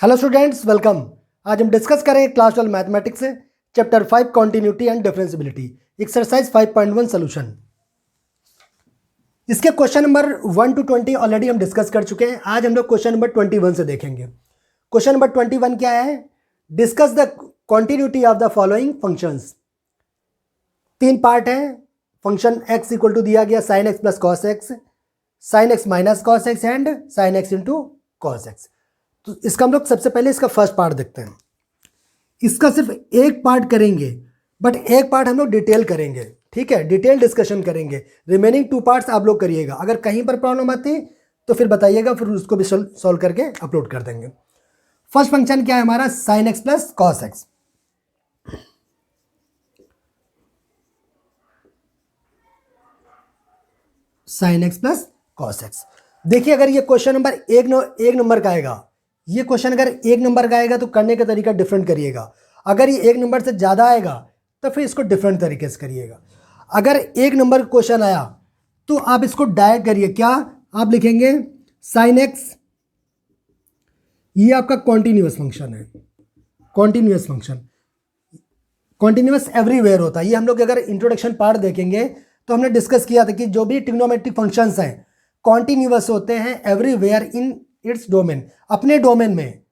Hello students, welcome. आज हम discuss करें क्लास 12 मैथमेटिक्स से chapter 5 continuity and differentiability exercise 5.1 solution. इसके क्वेश्चन नंबर 1 to 20 ऑलरेडी हम डिस्कस कर चुके हैं। आज हम लोग क्वेश्चन नंबर 21 से देखेंगे। क्वेश्चन नंबर 21 क्या है? Discuss the continuity of the following functions. 3 part है। फंक्शन x इक्वल टू दिया गया sin x plus cos x, sin x minus cos x and sin x into cos x. तो इसका हम लोग सबसे पहले इसका फर्स्ट पार्ट देखते हैं। इसका सिर्फ एक पार्ट करेंगे, बट एक पार्ट हम लोग डिटेल करेंगे, ठीक है, डिटेल डिस्कशन करेंगे। रिमेनिंग 2 पार्ट्स आप लोग करिएगा। अगर कहीं पर प्रॉब्लम आती तो फिर बताइएगा, फिर उसको भी सॉल्व करके अपलोड कर देंगे। फर्स्ट फंक्शन क्या है हमारा? sin x plus cos x. sin x plus cos x. देखिए, अगर ये क्वेश्चन नंबर एक नंबर का आएगा, ये क्वेश्चन अगर 1 नंबर का आएगा तो करने का तरीका डिफरेंट करिएगा। अगर ये 1 नंबर से ज़्यादा आएगा तो फिर इसको डिफरेंट तरीके से करिएगा। अगर 1 नंबर क्वेश्चन आया तो आप इसको डायरेक्ट करिए। क्या आप लिखेंगे? sin x, ये आपका कॉन्टिन्यूअस फंक्शन है। कॉन्टिन्यूअस फंक्शन कॉन्टिन्यूअस एवरीवेयर होता है। ये हम लोग अगर इंट्रोडक्शन पार्ट देखेंगे तो हमने डिस्कस किया था कि जो भी ट्रिग्नोमेट्रिक फंक्शंस हैं कॉन्टिन्यूअस होते हैं एवरीवेयर इन इट्स डोमेन। अपने डोमेन में,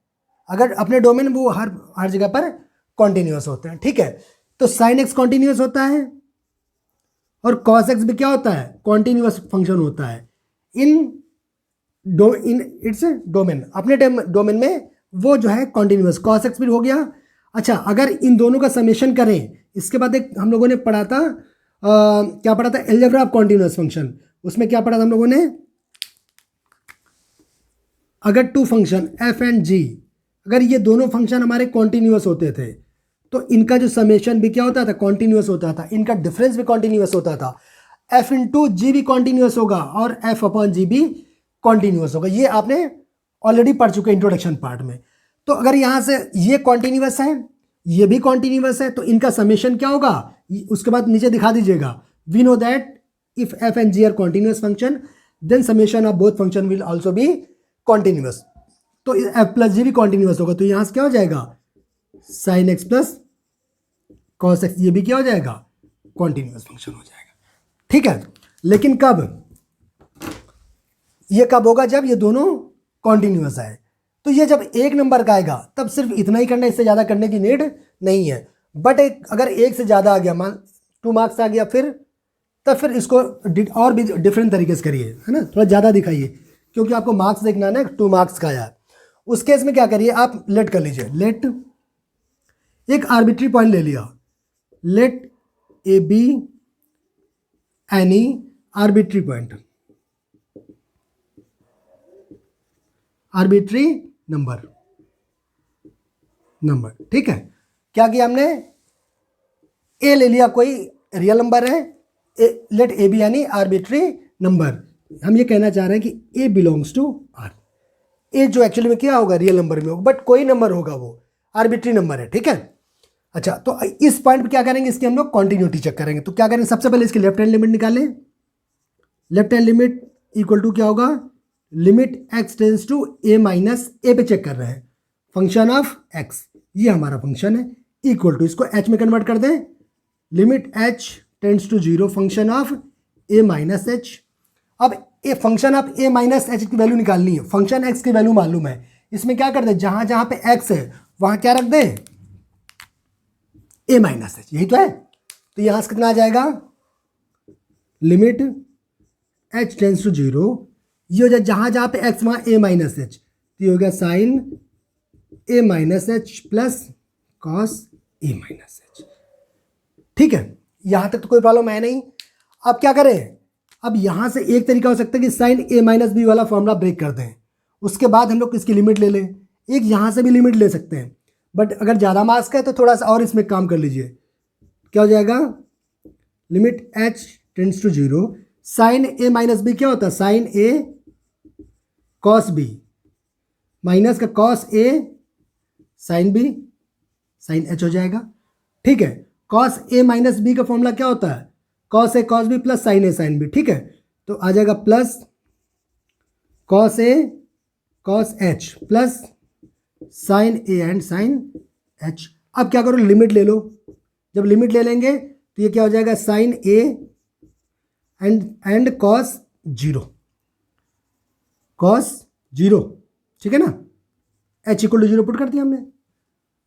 अगर अपने डोमेन वो हर जगह पर कॉन्टिन्यूअस होते हैं, ठीक है। तो sin x कॉन्टिन्यूअस होता है और cos x भी क्या होता है? कॉन्टिन्यूअस फंक्शन होता है इन इट्स डोमेन। अपने डोमेन में वो जो है कॉन्टिन्यूअस। cos x भी हो गया। अच्छा, अगर इन दोनों का समेशन करें, इसके बाद एक हम लोगों ने पढ़ा था क्या पढ़ा था? Algebra of continuous function. उसमें क्या पढ़ा था हम लोगों ने? अगर 2 फंक्शन f एंड g, अगर ये दोनों फंक्शन हमारे कॉन्टिन्यूअस होते थे तो इनका जो समेशन भी क्या होता था? कॉन्टिन्यूअस होता था। इनका डिफरेंस भी कॉन्टिन्यूअस होता था। f इंटू जी भी कॉन्टिन्यूअस होगा और f अपॉन जी भी कॉन्टिन्यूअस होगा। ये आपने ऑलरेडी पढ़ चुके इंट्रोडक्शन पार्ट में। तो अगर यहाँ से ये कॉन्टिन्यूअस है, ये भी कॉन्टिन्यूअस है, तो इनका समेशन क्या होगा? उसके बाद नीचे दिखा दीजिएगा। We know that if f and g are continuous function then summation of both function will also be continuous. तो f प्लस जी भी कॉन्टिन्यूअस होगा। तो यहाँ से क्या हो जाएगा? sin x plus cos x, ये भी क्या हो जाएगा? कॉन्टिन्यूअस फंक्शन हो जाएगा, ठीक है। लेकिन कब? ये कब होगा? जब ये दोनों कॉन्टिन्यूअस आए। तो ये जब 1 नंबर का आएगा तब सिर्फ इतना ही करना, इससे ज़्यादा करने की नीड नहीं है। बट अगर 1 से ज़्यादा आ गया, मान 2 मार्क्स आ गया, फिर इसको और भी डिफरेंट तरीके से करिए, है ना, थोड़ा ज़्यादा दिखाइए, क्योंकि आपको मार्क्स देखना है ना। 2 मार्क्स का आया, उस केस में क्या करिए आप? लेट कर लीजिए। लेट एक आर्बिट्री पॉइंट ले लिया। Let a be any arbitrary point, arbitrary number, ठीक है। क्या किया हमने? ए ले लिया, कोई रियल नंबर है। Let a be any arbitrary number. हम ये कहना चाह रहे हैं कि a belongs to R. A जो एक्चुअली में क्या होगा? रियल नंबर में होगा, बट कोई नंबर होगा, वो आर्बिट्री नंबर है, ठीक है। अच्छा, तो इस पॉइंट पे क्या करेंगे? इसकी हम लोग कॉन्टिन्यूटी चेक करेंगे। तो क्या करेंगे? सबसे पहले इसकी लेफ्ट हैंड लिमिट निकालें। Left hand limit equal to क्या होगा? Limit x tends to a minus A पे चेक कर रहे हैं। फंक्शन ऑफ x, ये हमारा फंक्शन है, इक्वल टू, इसको h में कन्वर्ट कर दें। Limit h tends to 0 function of a minus H. अब a function of a minus H की वैल्यू निकालनी है। फंक्शन x की वैल्यू मालूम है, इसमें क्या कर दें? जहां जहां पे x है वहां क्या रख दें? a माइनस एच, यही तो है। तो यहां से कितना आ जाएगा? लिमिट h टेंस टू 0, ये हो जाए जहां जहां पे x वहां a माइनस एच, तो ये हो गया sine a minus h plus cos a minus H, ठीक है। यहां तक तो कोई प्रॉब्लम है नहीं। अब क्या करें? अब यहां से एक तरीका हो सकता है कि साइन a माइनस बी वाला फॉर्मूला ब्रेक कर दें, उसके बाद हम लोग इसकी लिमिट ले लें। एक यहां से भी लिमिट ले सकते हैं, बट अगर ज़्यादा मार्क्स का है तो थोड़ा सा और इसमें काम कर लीजिए। क्या हो जाएगा? Limit h tends to 0, sine a minus b क्या होता है? Sine a cos b minus का कॉस ए साइन बी, साइन एच हो जाएगा, ठीक है। कॉस ए माइनस बी का फॉर्मूला क्या होता है? कॉस ए कॉस बी प्लस साइन ए साइन बी, ठीक है। तो आ जाएगा plus cos A cos h plus sine a and sine h. अब क्या करो, लिमिट ले लो। जब लिमिट ले लेंगे तो ये क्या हो जाएगा, sine a and cos zero, cos zero, ठीक है ना। H equal to zero put कर दिया हमने,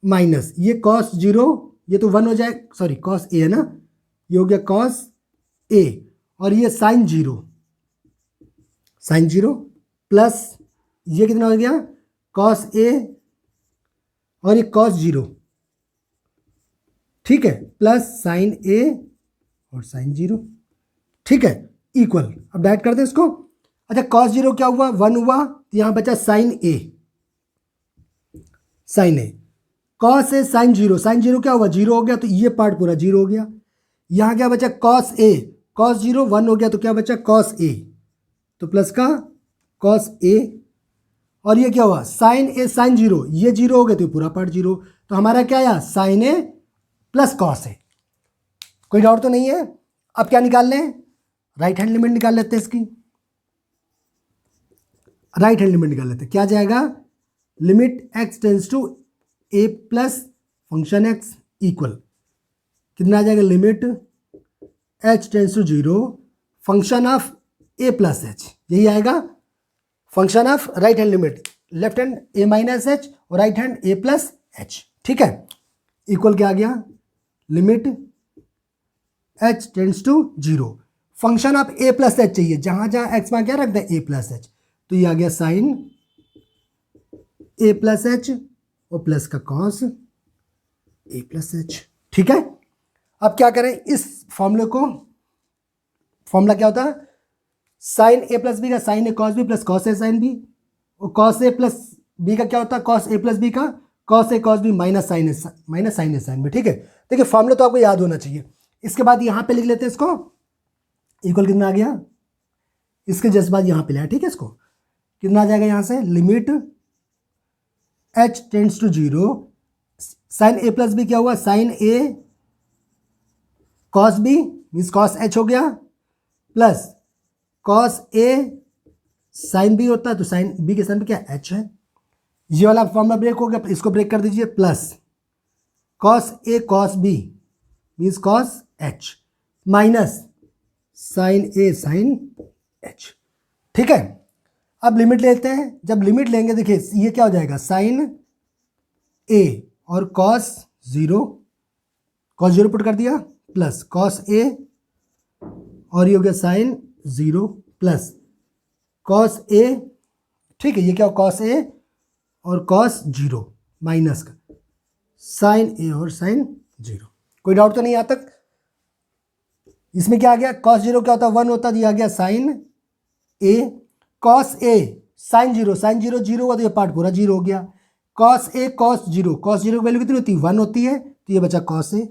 माइनस ये कॉस जीरो, ये तो वन हो जाए, सॉरी कॉस ए है ना, ये हो गया कॉस ए, और ये sine zero, sine zero plus ये कितना हो गया, कॉस ए और ये कॉस जीरो, ठीक है, प्लस साइन ए और साइन जीरो, ठीक है, इक्वल। अब डायरेक्ट करते हैं इसको। अच्छा कॉस जीरो क्या हुआ, वन हुआ, तो यहां बचा sign A, sign A, cos A sine zero, sine zero क्या हुआ, जीरो हो गया, तो ये पार्ट पूरा जीरो हो गया। यहां क्या बचा, cos A, cos zero one हो गया, तो क्या बचा कॉस ए, तो प्लस का कॉस ए, और ये क्या हुआ, साइन ए साइन जीरो, ये जीरो हो गया तो पूरा पार्ट जीरो, तो हमारा क्या आया, साइन ए प्लस कॉस ए। कोई डाउट तो नहीं है। अब क्या निकाल लें, राइट हैंड लिमिट निकाल लेते हैं इसकी, राइट हैंड लिमिट निकाल लेते हैं। क्या जाएगा, limit x tends to a plus function x equal कितना आ जाएगा, limit H tends to zero function of a plus h, यही आएगा function of right hand limit, left hand a minus h और right hand a plus h, ठीक है, equal क्या आ गया, limit H tends to zero function of a plus h चाहिए, जहां जहां एक्स में क्या रख दें ए प्लस एच, तो ये आ गया साइन ए प्लस एच और प्लस का कॉस ए प्लस एच, ठीक है। अब क्या करें, इस फॉर्मूले को, फॉर्मूला क्या होता है, साइन ए प्लस बी का sign A cos B plus cos A sine B, और कॉस ए प्लस बी का क्या होता है, कॉस ए प्लस बी का कॉस ए कॉस बी माइनस साइन ए साइन बी, ठीक है। देखिए फॉर्मूला तो आपको याद होना चाहिए। इसके बाद यहाँ पे लिख लेते हैं इसको, इक्वल कितना आ गया, इसके जस्ट बाद यहाँ पे लिया, ठीक है, इसको कितना आ जाएगा यहाँ से, limit H tends to zero, sine A plus B क्या हुआ, sine A cos B means cos H हो गया, प्लस कॉस ए साइन बी होता है, तो साइन बी के साइन पे क्या एच है, ये वाला फॉर्मूला ब्रेक हो गया, इसको ब्रेक कर दीजिए, प्लस कॉस ए cos B means cos H minus sine ए साइन एच, ठीक है। अब लिमिट लेते हैं, जब लिमिट लेंगे देखिए ये क्या हो जाएगा, साइन ए और cos zero, cos zero put कर दिया, प्लस कॉस ए और ये हो गया साइन जीरो प्लस कॉस ए, ठीक है, ये क्या हो कॉस ए और कॉस जीरो माइनस का साइन ए और साइन जीरो। कोई डाउट तो नहीं यहाँ तक। इसमें क्या आ गया, कॉस जीरो क्या होता है, वन होता है, दिया गया sign A, cos A sine zero zero हुआ तो ये पार्ट पूरा जीरो हो गया, कॉस ए कॉस जीरो की वैल्यू कितनी होती है, वन होती है, तो ये बचा कॉस ए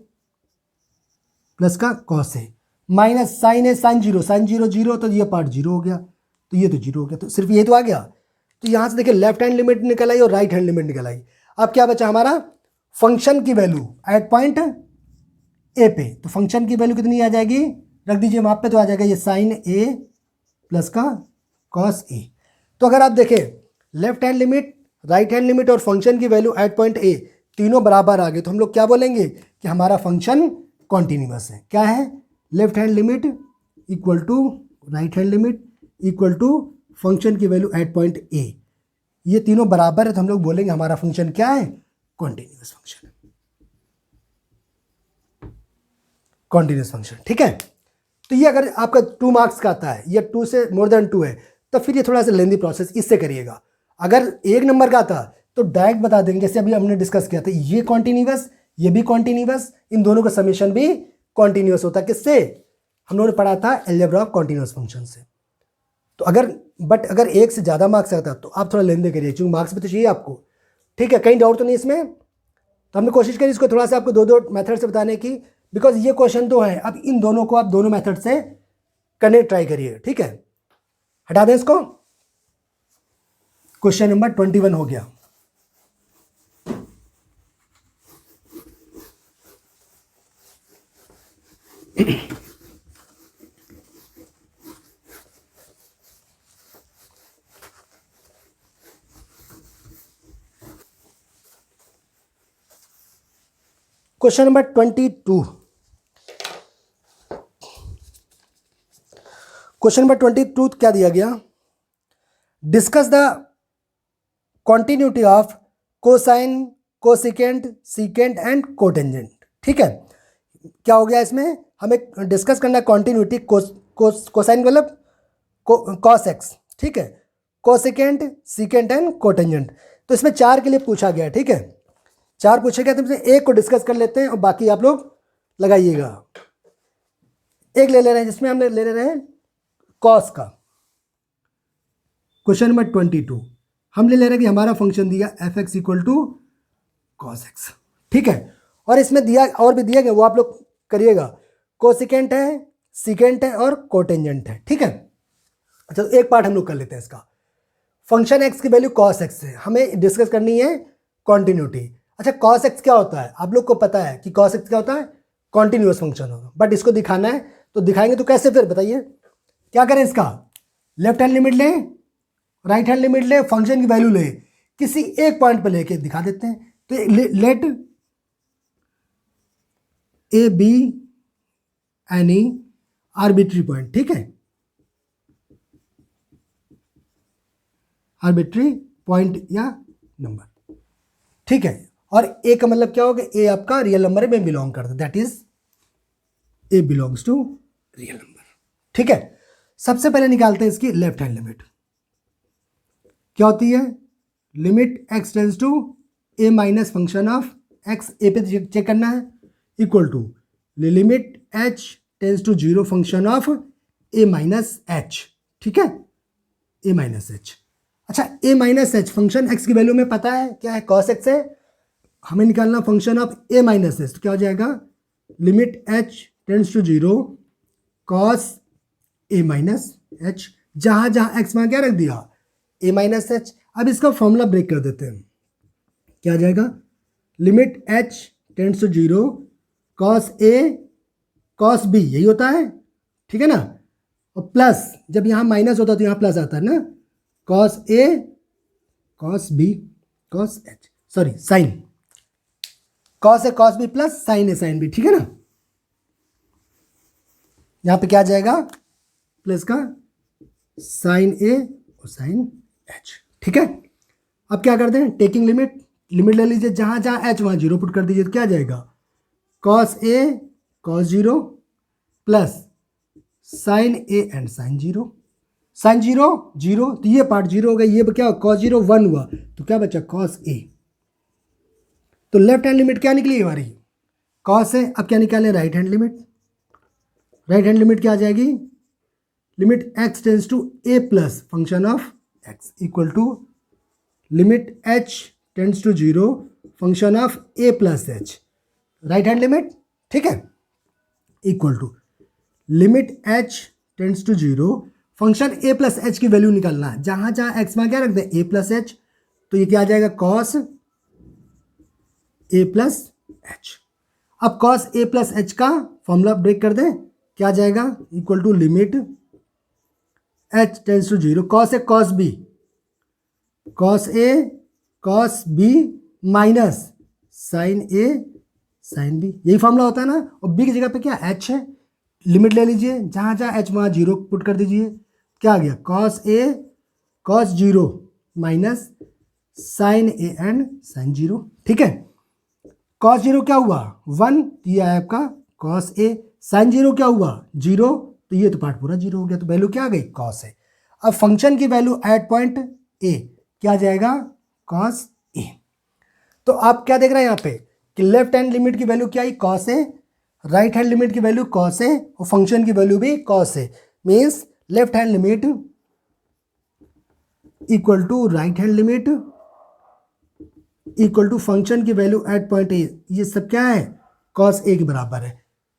प्लस का cos a minus sine A sine zero zero, तो ये पार्ट जीरो हो गया, तो ये तो जीरो हो गया, तो सिर्फ ये तो आ गया। तो यहाँ से देखिए लेफ्ट हैंड लिमिट निकल आई और राइट हैंड लिमिट निकल आई। अब क्या बचा हमारा, फंक्शन की वैल्यू एट पॉइंट ए पे, तो फंक्शन की वैल्यू कितनी आ जाएगी, रख दीजिए वहाँ पे, तो आ जाएगा ये साइन ए प्लस का कॉस ए। तो अगर आप देखें left hand limit, right hand limit और फंक्शन की वैल्यू एट पॉइंट ए तीनों बराबर आ गए, तो हम लोग क्या बोलेंगे कि हमारा फंक्शन कॉन्टिन्यूअस है। क्या है, left hand limit equal to right hand limit equal to function की वैल्यू एट पॉइंट ए, ये तीनों बराबर है, तो हम लोग बोलेंगे हमारा फंक्शन क्या है, कॉन्टिन्यूअस फंक्शन, कॉन्टिन्यूअस फंक्शन, ठीक है। तो ये अगर आपका 2 मार्क्स का आता है या 2 से मोर देन 2 है, तो फिर ये थोड़ा सा लेंदी प्रोसेस इससे करिएगा। अगर 1 नंबर का आता तो डायरेक्ट बता देंगे, जैसे अभी हमने डिस्कस किया था, ये कॉन्टिन्यूअस ये भी कॉन्टिन्यूअस, इन दोनों का समेशन भी कॉन्टिन्यूअस होता है। किससे, हम लोगों ने पढ़ा था अलजेब्रा ऑफ कॉन्टिन्यूअस फंक्शन से। तो अगर 1 से ज़्यादा मार्क्स आता तो आप थोड़ा लेंदे करिए, क्योंकि मार्क्स भी तो चाहिए आपको, ठीक है। कहीं डाउट तो नहीं इसमें, तो हमने कोशिश करी इसको थोड़ा सा आपको 2 मेथड से बताने की, बिकॉज ये क्वेश्चन तो है। अब इन दोनों को आप दोनों मेथड से करने ट्राई करिए, ठीक है। हटा दें इसको, क्वेश्चन नंबर 21 हो गया। क्वेश्चन नंबर 22, क्वेश्चन नंबर 22 क्या दिया गया, discuss the continuity of cosine, cosecant, secant and cotangent. ठीक है, क्या हो गया इसमें, हमें डिस्कस करना है कॉन्टिन्यूटी, कोसाइन मतलब कॉस एक्स, ठीक है, कोसिकेंट, सीकेंट एंड कोटेंजेंट। तो इसमें 4 के लिए पूछा गया, ठीक है, 4 पूछे गए, तो इसमें एक को डिस्कस कर लेते हैं और बाकी आप लोग लगाइएगा। एक ले रहे हैं जिसमें हम ले रहे हैं कॉस का, क्वेश्चन नंबर 22 हम ले रहे हैं कि हमारा फंक्शन दिया f x equal to cos x, ठीक है, और इसमें दिया और भी दिया गया, वो आप लोग करिएगा, कोसिकेंट है, सीकेंट है और कोटेंजेंट है, ठीक है। अच्छा, एक पार्ट हम लोग कर लेते हैं इसका, फंक्शन एक्स की वैल्यू कॉस एक्स है, हमें डिस्कस करनी है कॉन्टिन्यूटी। अच्छा, कॉस एक्स क्या होता है, आप लोग को पता है कि कॉस एक्स क्या होता है, कॉन्टिन्यूअस फंक्शन होगा, बट इसको दिखाना है तो दिखाएंगे तो कैसे, फिर बताइए क्या करें इसका, लेफ्ट हैंड लिमिट लें, राइट हैंड लिमिट ले, फंक्शन की वैल्यू ले, किसी एक पॉइंट पर लेके दिखा देते हैं। तो let a be any arbitrary point, ठीक है, आर्बिट्री पॉइंट या नंबर, ठीक है, और ए का मतलब क्या होगा, ए आपका रियल नंबर में बिलोंग करता है, that is a belongs to real number, ठीक है। सबसे पहले निकालते हैं इसकी लेफ्ट हैंड लिमिट, क्या होती है, limit x tends to A minus function of X, A पे चेक करना है, equal to limit H tends to 0 function of A minus H, ठीक है, ए माइनस एच। अच्छा, A minus H function X की वैल्यू में पता है क्या है, कॉस एक्स है, हमें निकालना function of A minus h, तो क्या हो जाएगा, limit H tends to 0 cos a minus h, जहां जहां एक्स वहां क्या रख दिया, ए माइनस एच। अब इसका फॉर्मूला ब्रेक कर देते हैं, क्या आ जाएगा, limit H tends to 0 cos A cos b, यही होता है, ठीक है ना, और प्लस जब यहाँ माइनस होता है तो यहाँ प्लस आता है ना, कॉस ए cos B cos H, sorry sine, cos ए कॉस बी प्लस साइन ए साइन बी, ठीक है ना, यहाँ पे क्या आ जाएगा, प्लस का साइन ए और साइन एच, ठीक है। अब क्या करते हैं, टेकिंग लिमिट, लिमिट ले लीजिए, जहां जहां एच वहां 0 पुट कर दीजिए, तो क्या आ जाएगा, cos A cos 0 plus sine a and sine 0, sine 0 0, तो ये पार्ट 0 हो गया, ये क्या कॉस 0 1 हुआ, तो क्या बचा कॉस ए। तो लेफ्ट हैंड लिमिट क्या निकली हमारी, कॉस है। अब क्या निकालें, right hand limit, right hand limit क्या आ जाएगी, limit x tends to a plus function of x equal to limit H tends to 0 function of a plus h, right hand limit, ठीक है, equal to limit H tends to 0 function a plus h की value निकालना है, जहां जहां x में क्या रखते हैं, ए प्लस एच, तो ये क्या आ जाएगा, कॉस ए प्लस एच। अब कॉस ए प्लस एच का फॉर्मूला ब्रेक कर दें, क्या आ जाएगा, equal to limit H tends to 0 cos A cos B, cos A cos b minus sine A sine b, यही फॉर्मूला होता है ना, और बी की जगह पे क्या एच है, लिमिट ले लीजिए, जहां जहां एच वहां 0 पुट कर दीजिए, क्या आ गया, cos A cos 0 minus sine a and sine 0, ठीक है। कॉस 0 क्या हुआ 1, तो ये आया आपका कॉस ए, साइन 0 क्या हुआ 0, तो ये तो पार्ट पूरा 0 हो गया, तो वैल्यू क्या आ गई, कॉस ए। अब फंक्शन की वैल्यू एट पॉइंट ए क्या आ जाएगा, कॉस ए। तो आप क्या देख रहे हैं यहाँ पे कि लेफ्ट हैंड लिमिट की वैल्यू क्या आई, cos a, right hand limit की वैल्यू कॉस ए, और फंक्शन की वैल्यू भी cos a, means left hand limit equal to right hand limit equal to function की वैल्यू एट पॉइंट ए, ये सब क्या है, कॉस ए के बराबर है।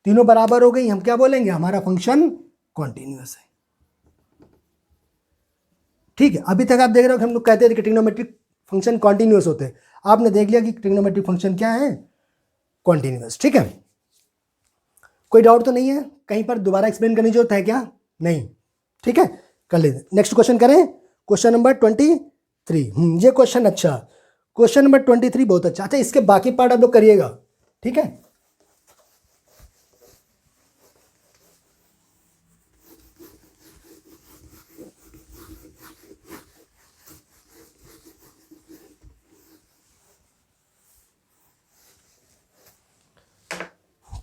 तीनों बराबर हो गई, हम क्या बोलेंगे, हमारा फंक्शन कॉन्टिन्यूअस है, ठीक है। अभी तक आप देख रहे हो कि हम लोग कहते थे कि ट्रिग्नोमेट्रिक फंक्शन कॉन्टिन्यूअस होते हैं, आपने देख लिया कि ट्रिग्नोमेट्रिक फंक्शन क्या है, कॉन्टिन्यूअस, ठीक है। कोई डाउट तो नहीं है, कहीं पर दोबारा एक्सप्लेन करने की जरूरत है क्या, नहीं, ठीक है, कर लेते। नेक्स्ट क्वेश्चन करें, क्वेश्चन नंबर 23, ये क्वेश्चन अच्छा, क्वेश्चन नंबर 23 बहुत अच्छा। अच्छा, इसके बाकी पार्ट आप लोग करिएगा, ठीक है,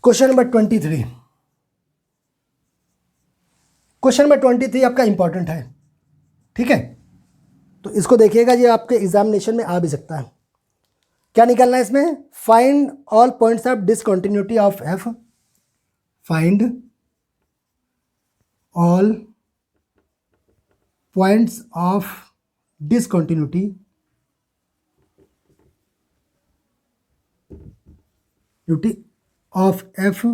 क्वेश्चन नंबर 23। क्वेश्चन नंबर 23 आपका इंपॉर्टेंट है, ठीक है, तो इसको देखिएगा, ये आपके एग्जामिनेशन में आ भी सकता है। क्या निकालना है इसमें? Find all points of discontinuity of f, find all points of discontinuity of f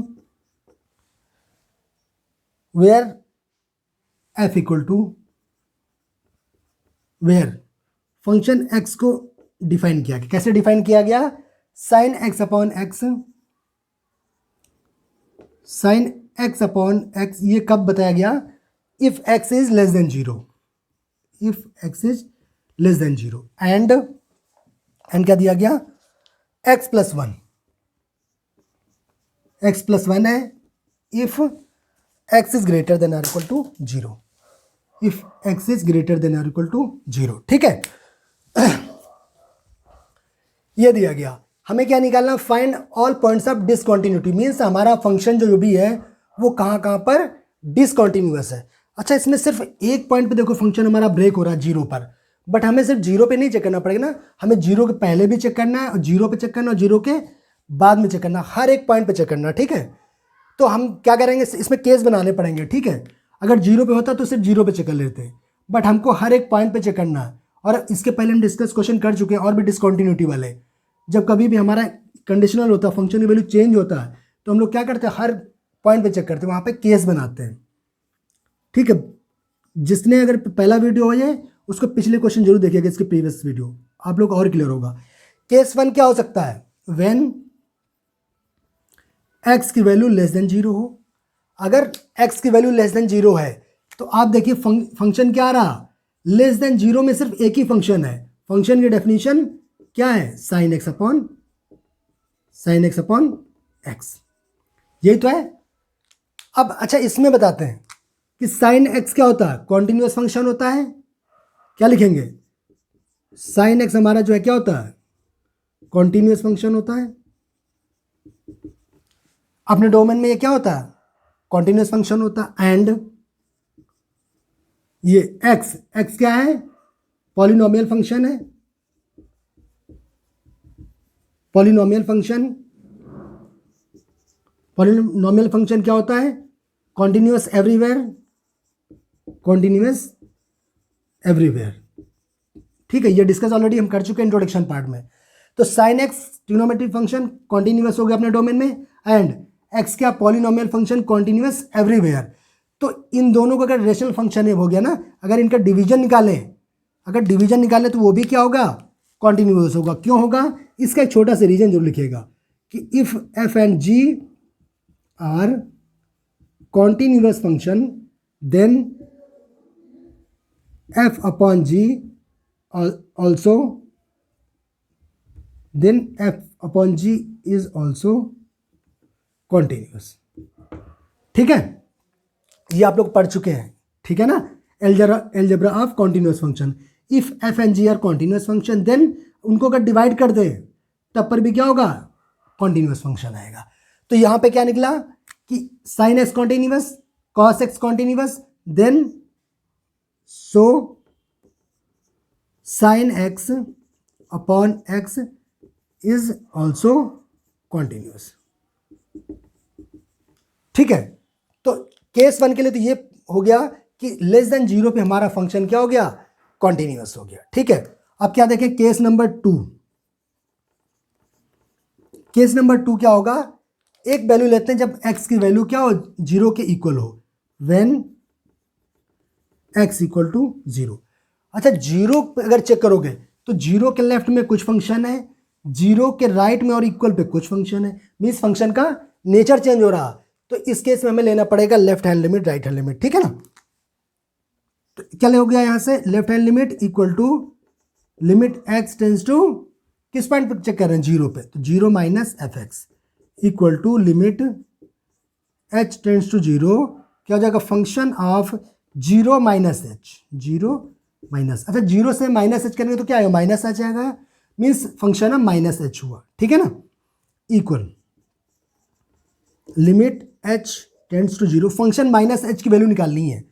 where f equal to, where function x को डिफाइन किया गया। कैसे डिफाइन किया गया? Sine x upon x, sine x upon x, ये कब बताया गया? If x is less than zero, if x is less than zero, and क्या दिया गया? X plus one, x plus one है if x is greater than or equal to zero, if x is greater than or equal to zero, ठीक है। ये दिया गया। हमें क्या निकालना? Find all points of discontinuity, means हमारा फंक्शन जो भी है वो कहाँ कहाँ पर डिसकंटिन्यूअस है। अच्छा, इसमें सिर्फ एक पॉइंट पे देखो फंक्शन हमारा ब्रेक हो रहा है जीरो पर, बट हमें सिर्फ जीरो पे नहीं चेक करना पड़ेगा ना, हमें जीरो के पहले भी चेक करना है और जीरो पे चेक करना और जीरो के बाद में चेक करना, हर एक पॉइंट पे चेक करना, ठीक है। तो हम क्या करेंगे, इसमें केस बनाने पड़ेंगे, ठीक है। अगर जीरो पे होता तो सिर्फ जीरो पे चेक कर लेते हैं, बट हमको हर एक पॉइंट पे चेक करना है। और इसके पहले हम डिस्कस क्वेश्चन कर चुके हैं और भी डिसकंटिन्यूटी वाले, जब कभी भी हमारा कंडीशनल होता है, फंक्शन की वैल्यू चेंज होता है, तो हम लोग क्या करते हैं, हर पॉइंट पे चेक करते हैं, वहाँ पे केस बनाते हैं, ठीक है। जिसने अगर पहला वीडियो हो जाए उसको पिछले क्वेश्चन जरूर देखिएगा, इसके प्रीवियस वीडियो, आप लोग और क्लियर होगा। केस वन क्या हो सकता है? व्हेन एक्स की वैल्यू लेस देन जीरो हो। अगर एक्स की वैल्यू लेस देन जीरो है तो आप देखिए फंक्शन क्या आ रहा, लेस देन जीरो में सिर्फ एक ही फंक्शन है। फंक्शन की डेफिनेशन क्या है? साइन एक्स अपॉन एक्स, यही तो है। अब अच्छा, इसमें बताते हैं कि साइन एक्स क्या होता है? कॉन्टिन्यूअस फंक्शन होता है। क्या लिखेंगे? साइन एक्स हमारा जो है क्या होता है? कॉन्टिन्यूअस फंक्शन होता है। अपने डोमेन में ये क्या होता है? कॉन्टिन्यूअस फंक्शन होता है। एंड ये एक्स क्या है? पॉलिनोमियल फंक्शन है। पॉलिनोमियल फंक्शन क्या होता है? कॉन्टिन्यूअस एवरीवेयर, ठीक है। ये डिस्कस ऑलरेडी हम कर चुके हैं इंट्रोडक्शन पार्ट में। तो sine x trigonometric function continuous हो गया अपने डोमेन में, एंड एक्स क्या? Polynomial function continuous everywhere. तो इन दोनों का अगर रेशनल फंक्शन है हो गया ना, अगर इनका डिवीजन निकालें तो वो भी क्या होगा? कॉन्टिन्यूअस होगा। क्यों होगा? इसका एक छोटा सा रीजन जरूर लिखिएगा कि if f and g are continuous function then f upon g also, then f upon g is also continuous, ठीक है। ये आप लोग पढ़ चुके हैं, ठीक है ना, algebra of continuous function. If f and g are continuous function then उनको अगर डिवाइड कर दे तब पर भी क्या होगा? कॉन्टिन्यूअस फंक्शन आएगा। तो यहां पे क्या निकला कि sine x continuous, cos x continuous, then so sine x upon x is also continuous, ठीक है। तो केस वन के लिए तो ये हो गया कि लेस देन जीरो पे हमारा फंक्शन क्या हो गया? कॉन्टिन्यूअस हो गया, ठीक है। अब क्या देखें, case number two. Case number two क्या होगा? एक वैल्यू लेते हैं जब एक्स की वैल्यू क्या हो? जीरो के इक्वल हो, when x equal to zero. अच्छा, जीरो अगर चेक करोगे तो जीरो के लेफ्ट में कुछ फंक्शन है, जीरो के राइट में और इक्वल पे कुछ फंक्शन है, मीन्स फंक्शन का नेचर चेंज हो रहा। तो इस केस में हमें लेना पड़ेगा left hand limit, right hand limit, ठीक है ना। तो क्या हो गया यहां से? Left hand limit equal to limit x tends to, किस पॉइंट पे चेक कर रहे हैं? जीरो पे, तो zero minus f x equal to limit H tends to zero, क्या हो जाएगा? Function of zero minus H, zero minus, अच्छा जीरो से माइनस एच करेंगे तो क्या आएगा? माइनस एच आएगा, means function of minus h हुआ, ठीक है ना, equal limit h tends to 0, function minus h की वैल्यू निकालनी है।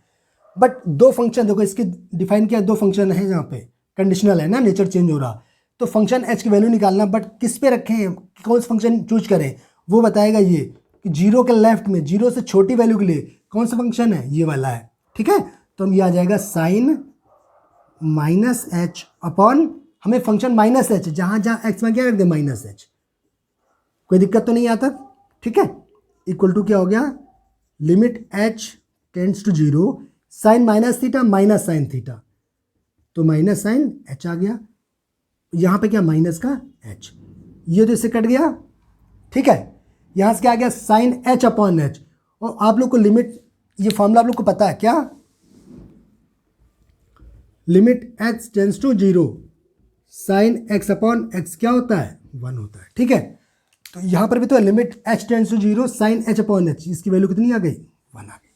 बट दो फंक्शन देखो इसके डिफाइन किया, दो फंक्शन है यहाँ पे, कंडीशनल है ना, नेचर चेंज हो रहा, तो फंक्शन h की वैल्यू निकालना, बट किस पे रखें, कौन सा फंक्शन चूज करें वो बताएगा ये कि 0 के लेफ्ट में 0 से छोटी वैल्यू के लिए कौन सा फंक्शन है, ये वाला है। ठीक है, तो हम ये आ जाएगा साइन माइनस h अपॉन, हमें फंक्शन माइनस h, जहाँ जहाँ x में क्या रख दे माइनस h, कोई दिक्कत तो नहीं आता। ठीक है, इक्वल टू क्या हो गया, limit h tends to 0 sine minus theta minus sine theta, तो माइनस साइन h आ गया, यहाँ पे क्या माइनस का h, ये तो इससे कट गया। ठीक है, यहाँ से क्या आ गया साइन h अपॉन h, और आप लोग को लिमिट, ये फॉर्मूला आप लोग को पता है क्या, limit x tends to 0 sine x upon x क्या होता है 1 होता है। ठीक है, तो यहाँ पर भी तो limit h tends to 0 sine h upon h, इसकी वैल्यू कितनी आ गई 1 आ गई।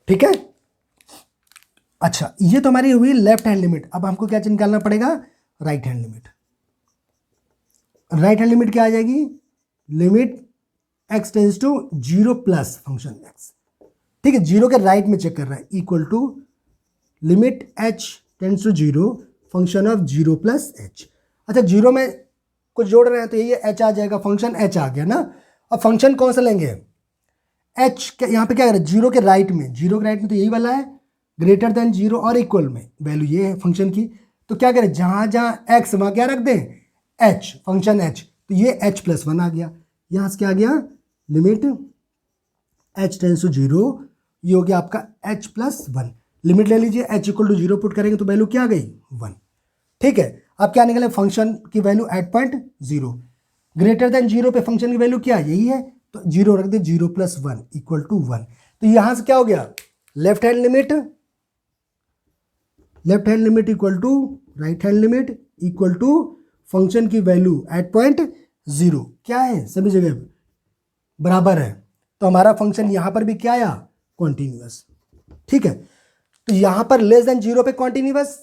ठीक है, अच्छा ये तो हमारी हुई लेफ्ट हैंड लिमिट। अब हमको क्या निकालना पड़ेगा, right hand limit. Right hand limit क्या आ जाएगी, limit x tends to 0 plus function x, ठीक है 0 के राइट में चेक कर रहा है, equal to limit h tends to 0 function of 0 plus h। अच्छा 0 में कुछ जोड़ रहे हैं तो ये h आ जाएगा, फंक्शन h आ गया ना। अब फंक्शन कौन सा लेंगे, h यहाँ पे क्या करें, 0 के राइट में, 0 के राइट में तो यही वाला है, ग्रेटर देन 0 और इक्वल में वैल्यू ये है फंक्शन की, तो क्या करें जहाँ जहाँ x वहाँ क्या रख दें h, फंक्शन h, तो ये h प्लस 1 आ गया। यहाँ से क्या आ गया, लिमिट h टेंड्स टू 0, ये हो गया आपका h प्लस 1, लिमिट ले लीजिए, h इक्वल टू 0 पुट करेंगे तो वैल्यू क्या आ गई 1। ठीक है, अब क्या निकले, फंक्शन की value at point 0, greater than 0 पे फंक्शन की वैल्यू क्या यही है, तो 0 रख दे, 0 प्लस 1 इक्वल टू 1। तो यहाँ से क्या हो गया, left hand limit equal to right hand limit equal to function की वैल्यू एट पॉइंट 0 क्या है, सभी जगह बराबर है, तो हमारा फंक्शन यहाँ पर भी क्या आया, कॉन्टिन्यूअस। ठीक है, तो यहाँ पर लेस देन 0 पे कॉन्टिन्यूअस,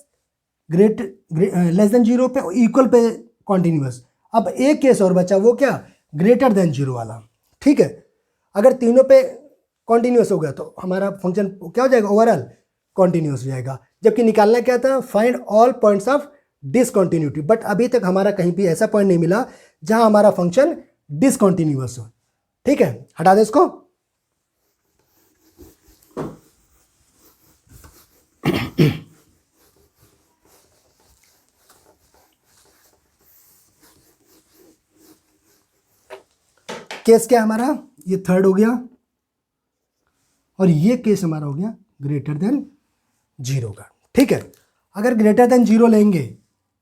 लेस देन 0 पे इक्वल पे कॉन्टिन्यूअस। अब एक केस और बचा, वो क्या, ग्रेटर देन 0 वाला। ठीक है, अगर तीनों पे कॉन्टिन्यूअस हो गया तो हमारा फंक्शन क्या हो जाएगा, ओवरऑल कॉन्टिन्यूअस हो जाएगा। जबकि निकालना क्या था, find all points of discontinuity, but अभी तक हमारा कहीं भी ऐसा पॉइंट नहीं मिला जहां हमारा फंक्शन डिसकॉन्टिन्यूअस हो। ठीक है, हटा दे इसको। केस क्या हमारा, ये थर्ड हो गया, और ये केस हमारा हो गया ग्रेटर देन 0 का। ठीक है, अगर ग्रेटर देन 0 लेंगे,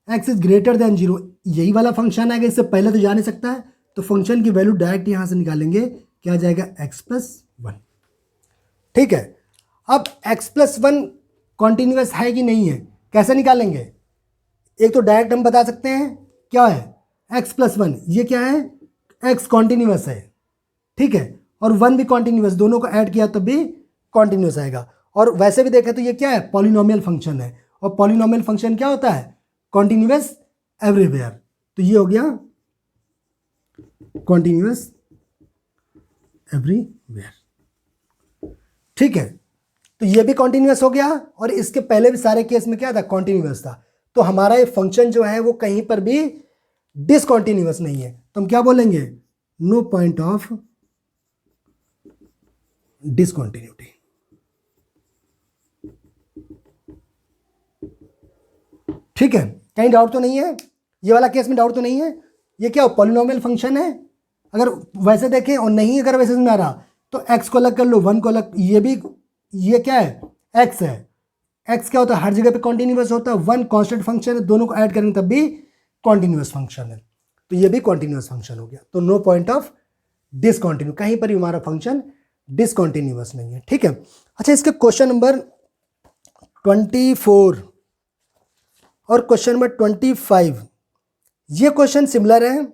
x इज ग्रेटर देन 0, यही वाला फंक्शन आएगा, इससे पहले तो जा नहीं सकता है, तो फंक्शन की वैल्यू डायरेक्ट यहां से निकालेंगे, क्या आ जाएगा x प्लस 1। ठीक है, अब x प्लस 1 कॉन्टिन्यूअस है कि नहीं है, कैसे निकालेंगे, एक तो डायरेक्ट हम बता सकते हैं क्या है, x प्लस 1, ये क्या है, x कॉन्टिन्यूअस है। ठीक है, और 1 भी कॉन्टिन्यूअस, दोनों को ऐड किया तो भी कॉन्टिन्यूअस आएगा। और वैसे भी देखें तो ये क्या है, पॉलिनोमियल फंक्शन है, और पॉलिनोमियल फंक्शन क्या होता है, कॉन्टिन्यूअस एवरीवेयर, तो ये हो गया कॉन्टिन्यूअस एवरीवेयर। ठीक है, तो ये भी कॉन्टिन्यूअस हो गया, और इसके पहले भी सारे केस में क्या था, कॉन्टिन्यूअस था। तो हमारा ये फंक्शन जो है वो कहीं पर भी डिसकॉन्टिन्यूअस नहीं है, तो हम क्या बोलेंगे, नो पॉइंट ऑफ डिसकॉन्टिन्यूटी। ठीक है, कहीं डाउट तो नहीं है, ये वाला केस में डाउट तो नहीं है, ये क्या पॉलिनोमियल फंक्शन है। अगर वैसे देखें और नहीं अगर वैसे समझ आ रहा तो x को अलग कर लो, 1 को अलग, ये भी, ये क्या है, x है, x क्या होता है, हर जगह पे कॉन्टिन्यूअस होता है, 1 कांस्टेंट फंक्शन है, दोनों को ऐड करेंगे तब भी कॉन्टिन्यूअस फंक्शन है, तो ये भी कॉन्टिन्यूअस फंक्शन हो गया। तो नो पॉइंट ऑफ डिसकॉन्टिन्यू, कहीं पर भी हमारा फंक्शन डिसकॉन्टिन्यूअस नहीं है। ठीक है, अच्छा इसके क्वेश्चन नंबर 24 और क्वेश्चन नंबर 25, ये क्वेश्चन सिमिलर है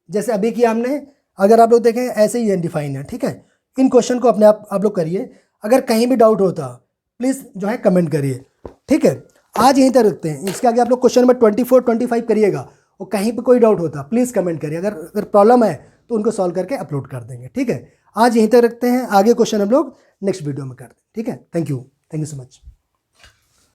जैसे अभी किया हमने, अगर आप लोग देखें ऐसे ही डिफाइन है। ठीक है, इन क्वेश्चन को अपने आप लोग करिए, अगर कहीं भी डाउट होता प्लीज़ जो है कमेंट करिए। ठीक है, आज यहीं तक रखते हैं, इसके आगे आप लोग क्वेश्चन नंबर 24, 25 करिएगा, और कहीं पर कोई डाउट होता प्लीज़ कमेंट करिए, अगर प्रॉब्लम है तो उनको सॉल्व करके अपलोड कर देंगे। ठीक है, आज यहीं तक रखते हैं, आगे क्वेश्चन हम लोग नेक्स्ट वीडियो में कर दें। ठीक है, थैंक यू सो मच।